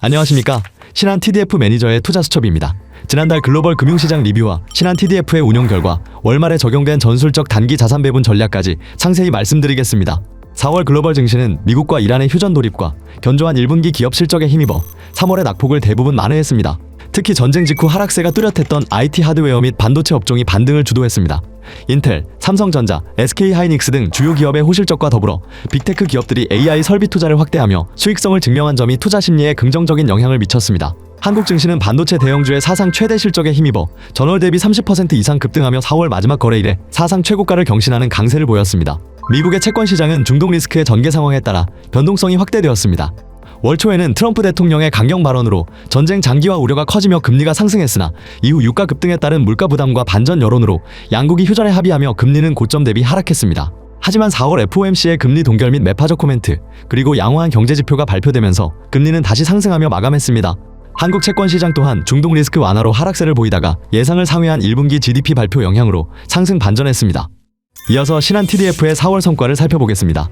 안녕하십니까. 신한 TDF 매니저의 투자수첩입니다. 지난달 글로벌 금융시장 리뷰와 신한 TDF의 운용 결과, 월말에 적용된 전술적 단기 자산 배분 전략까지 상세히 말씀드리겠습니다. 4월 글로벌 증시는 미국과 이란의 휴전 돌입과 견조한 1분기 기업 실적에 힘입어 3월의 낙폭을 대부분 만회했습니다. 특히 전쟁 직후 하락세가 뚜렷했던 IT 하드웨어 및 반도체 업종이 반등을 주도했습니다. 인텔, 삼성전자, SK하이닉스 등 주요 기업의 호실적과 더불어 빅테크 기업들이 AI 설비 투자를 확대하며 수익성을 증명한 점이 투자 심리에 긍정적인 영향을 미쳤습니다. 한국 증시는 반도체 대형주의 사상 최대 실적에 힘입어 전월 대비 30% 이상 급등하며 4월 마지막 거래 일에 사상 최고가를 경신하는 강세를 보였습니다. 미국의 채권 시장은 중동 리스크의 전개 상황에 따라 변동성이 확대되었습니다. 월 초에는 트럼프 대통령의 강경 발언으로 전쟁 장기화 우려가 커지며 금리가 상승했으나 이후 유가 급등에 따른 물가 부담과 반전 여론으로 양국이 휴전에 합의하며 금리는 고점 대비 하락했습니다. 하지만 4월 FOMC의 금리 동결 및 매파적 코멘트, 그리고 양호한 경제 지표가 발표되면서 금리는 다시 상승하며 마감했습니다. 한국 채권 시장 또한 중동 리스크 완화로 하락세를 보이다가 예상을 상회한 1분기 GDP 발표 영향으로 상승 반전했습니다. 이어서 신한 TDF의 4월 성과를 살펴보겠습니다.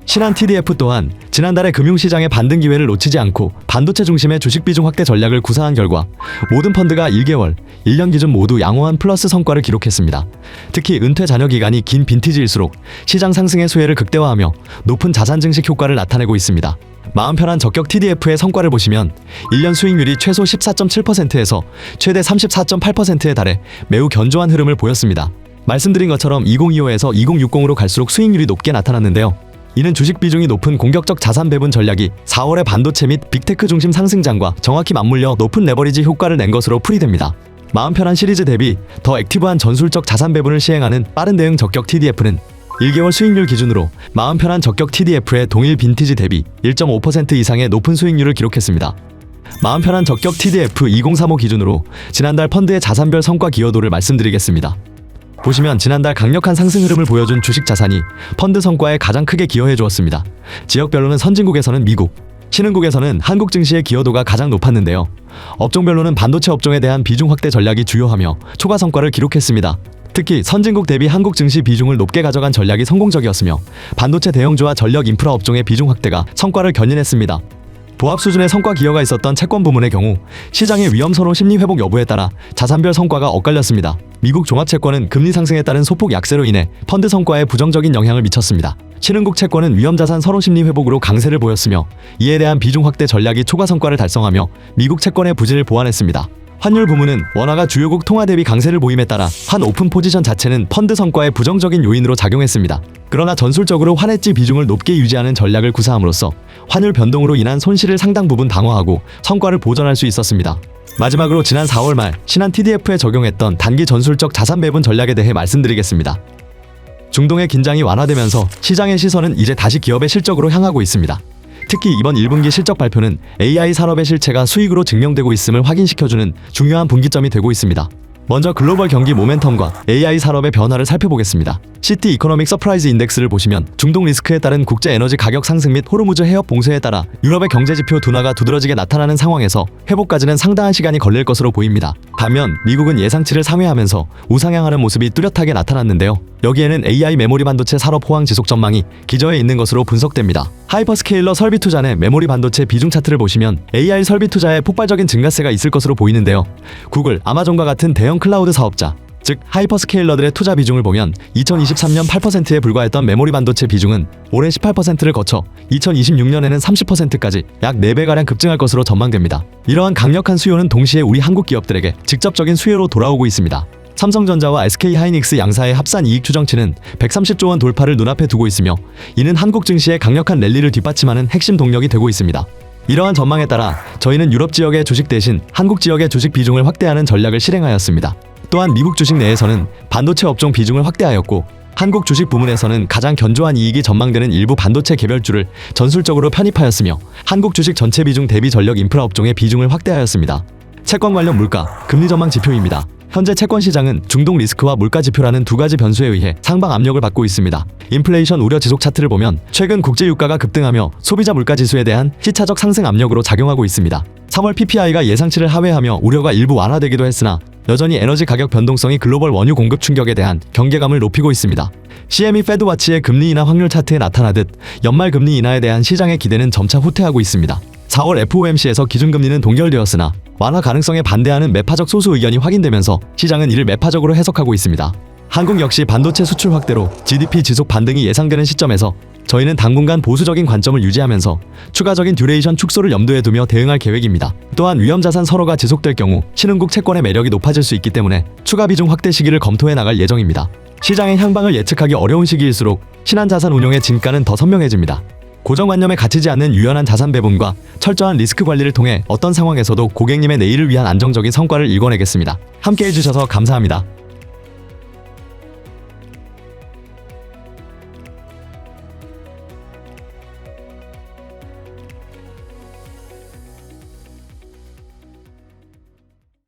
신한 TDF 또한 지난달에 금융시장의 반등 기회를 놓치지 않고 반도체 중심의 주식 비중 확대 전략을 구사한 결과 모든 펀드가 1개월, 1년 기준 모두 양호한 플러스 성과를 기록했습니다. 특히 은퇴 잔여 기간이 긴 빈티지일수록 시장 상승의 수혜를 극대화하며 높은 자산 증식 효과를 나타내고 있습니다. 마음 편한 적격 TDF의 성과를 보시면 1년 수익률이 최소 14.7%에서 최대 34.8%에 달해 매우 견조한 흐름을 보였습니다. 말씀드린 것처럼 2025에서 2060으로 갈수록 수익률이 높게 나타났는데요. 이는 주식 비중이 높은 공격적 자산 배분 전략이 4월의 반도체 및 빅테크 중심 상승장과 정확히 맞물려 높은 레버리지 효과를 낸 것으로 풀이됩니다. 마음 편한 시리즈 대비 더 액티브한 전술적 자산 배분을 시행하는 빠른 대응 적격 TDF는 1개월 수익률 기준으로 마음 편한 적격 TDF의 동일 빈티지 대비 1.5% 이상의 높은 수익률을 기록했습니다. 마음 편한 적격 TDF 2035 기준으로 지난달 펀드의 자산별 성과 기여도를 말씀드리겠습니다. 보시면 지난달 강력한 상승 흐름을 보여준 주식 자산이 펀드 성과에 가장 크게 기여해 주었습니다. 지역별로는 선진국에서는 미국, 신흥국에서는 한국 증시의 기여도가 가장 높았는데요. 업종별로는 반도체 업종에 대한 비중 확대 전략이 주요하며 초과 성과를 기록했습니다. 특히 선진국 대비 한국 증시 비중을 높게 가져간 전략이 성공적이었으며 반도체 대형주와 전력 인프라 업종의 비중 확대가 성과를 견인했습니다. 보합 수준의 성과 기여가 있었던 채권 부문의 경우 시장의 위험 선호 심리 회복 여부에 따라 자산별 성과가 엇갈렸습니다. 미국 종합채권은 금리 상승에 따른 소폭 약세로 인해 펀드 성과에 부정적인 영향을 미쳤습니다. 신흥국 채권은 위험자산 선호 심리 회복으로 강세를 보였으며 이에 대한 비중 확대 전략이 초과 성과를 달성하며 미국 채권의 부진을 보완했습니다. 환율 부문은 원화가 주요국 통화 대비 강세를 보임에 따라 환 오픈 포지션 자체는 펀드 성과의 부정적인 요인으로 작용했습니다. 그러나 전술적으로 환해지 비중을 높게 유지하는 전략을 구사함으로써 환율 변동으로 인한 손실을 상당 부분 방어하고 성과를 보전할 수 있었습니다. 마지막으로 지난 4월 말 신한 TDF에 적용했던 단기 전술적 자산 배분 전략에 대해 말씀드리겠습니다. 중동의 긴장이 완화되면서 시장의 시선은 이제 다시 기업의 실적으로 향하고 있습니다. 특히 이번 1분기 실적 발표는 AI 산업의 실체가 수익으로 증명되고 있음을 확인시켜주는 중요한 분기점이 되고 있습니다. 먼저 글로벌 경기 모멘텀과 AI 산업의 변화를 살펴보겠습니다. 시티 이코노믹 서프라이즈 인덱스를 보시면 중동 리스크에 따른 국제 에너지 가격 상승 및 호르무즈 해협 봉쇄에 따라 유럽의 경제 지표 둔화가 두드러지게 나타나는 상황에서 회복까지는 상당한 시간이 걸릴 것으로 보입니다. 반면 미국은 예상치를 상회하면서 우상향하는 모습이 뚜렷하게 나타났는데요. 여기에는 AI 메모리 반도체 산업 호황 지속 전망이 기저에 있는 것으로 분석됩니다. 하이퍼스케일러 설비 투자 내 메모리 반도체 비중 차트를 보시면 AI 설비 투자에 폭발적인 증가세가 있을 것으로 보이는데요. 구글, 아마존과 같은 대형 클라우드 사업자, 즉 하이퍼스케일러들의 투자 비중을 보면 2023년 8%에 불과했던 메모리 반도체 비중은 올해 18%를 거쳐 2026년에는 30%까지 약 4배가량 급증할 것으로 전망됩니다. 이러한 강력한 수요는 동시에 우리 한국 기업들에게 직접적인 수혜로 돌아오고 있습니다. 삼성전자와 SK하이닉스 양사의 합산 이익 추정치는 130조 원 돌파를 눈앞에 두고 있으며 이는 한국 증시의 강력한 랠리를 뒷받침하는 핵심 동력이 되고 있습니다. 이러한 전망에 따라 저희는 유럽 지역의 주식 대신 한국 지역의 주식 비중을 확대하는 전략을 실행하였습니다. 또한 미국 주식 내에서는 반도체 업종 비중을 확대하였고 한국 주식 부문에서는 가장 견조한 이익이 전망되는 일부 반도체 개별주를 전술적으로 편입하였으며 한국 주식 전체 비중 대비 전력 인프라 업종의 비중을 확대하였습니다. 채권 관련 물가, 금리 전망 지표입니다. 현재 채권 시장은 중동 리스크와 물가 지표라는 두 가지 변수에 의해 상방 압력을 받고 있습니다. 인플레이션 우려 지속 차트를 보면 최근 국제 유가가 급등하며 소비자 물가 지수에 대한 시차적 상승 압력으로 작용하고 있습니다. 3월 PPI가 예상치를 하회하며 우려가 일부 완화되기도 했으나 여전히 에너지 가격 변동성이 글로벌 원유 공급 충격에 대한 경계감을 높이고 있습니다. CME 페드와치의 금리 인하 확률 차트에 나타나듯 연말 금리 인하에 대한 시장의 기대는 점차 후퇴하고 있습니다. 4월 FOMC에서 기준금리는 동결되었으나 완화 가능성에 반대하는 매파적 소수 의견이 확인되면서 시장은 이를 매파적으로 해석하고 있습니다. 한국 역시 반도체 수출 확대로 GDP 지속 반등이 예상되는 시점에서 저희는 당분간 보수적인 관점을 유지하면서 추가적인 듀레이션 축소를 염두에 두며 대응할 계획입니다. 또한 위험자산 선호가 지속될 경우 신흥국 채권의 매력이 높아질 수 있기 때문에 추가 비중 확대 시기를 검토해 나갈 예정입니다. 시장의 향방을 예측하기 어려운 시기일수록 신한자산 운용의 진가는 더 선명해집니다. 고정관념에 갇히지 않는 유연한 자산 배분과 철저한 리스크 관리를 통해 어떤 상황에서도 고객님의 내일을 위한 안정적인 성과를 이뤄내겠습니다. 함께 해주셔서 감사합니다.